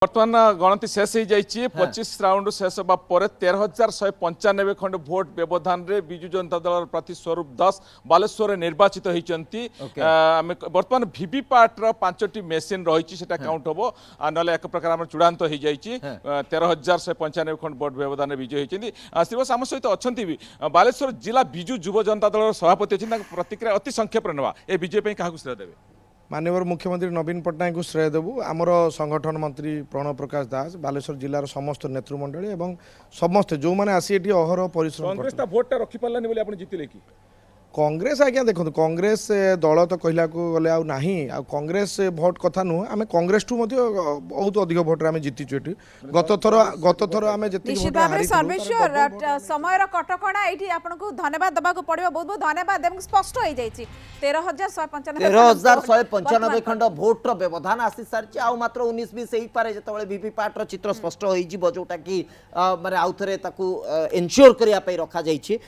बर्तमान गणति शेष हो जाइए 25 राउंड शेष होगा 13,195 खंड भोट व्यवधान रे बिजु जनता दल प्रार्थी स्वरूप दास बालेश्वर निर्वाचित होती बर्तमान वीवीपैट रो 5टी मेसीन रही काउंट हम ना एक प्रकार आम चूड़ांत हो जाइए 13,195 खंड भोट व्यवधान विजय होती श्रीवास आम सहित अच्छा बालेश्वर जिला बिजु युव जनता दल सभापति अच्छी प्रतिक्रिया अति संक्षेप ना ए विजय क्या श्रेय देवे माननीय मुख्यमंत्री नवीन पट्टनायक को श्रेय देवु आमर संगठन मंत्री प्रणव प्रकाश दास बालेश्वर जिलार समस्त नेतृमंडली एवं समस्ते जो मैंने आसी एटी अहर परिश्रम कांग्रेस भोटा रखी पारानी बोली आप जीतिले कि कांग्रेस आज्ञा देखो कांग्रेस दल तो कहला गले आउ नाही आ कांग्रेस भोट कथा नुह आम कांग्रेस ठू बहुत अधिक भोट आम जीतिचु एटी गत थर आम निश्चित भाव में सर्वेश्वर समय कटकणा ये आपको धन्यवाद देवा पड़ो बहुत बहुत धन्यवाद एवं स्पष्ट हो जाए 13,195 खंड भोटर व्यवधान आसी सारी आउ मात्र 19-20 हो पारे जो वीवीपैट चित्र स्पष्ट हो जोटा कि माने आउ थे एनश्योर करने रखा जाइए।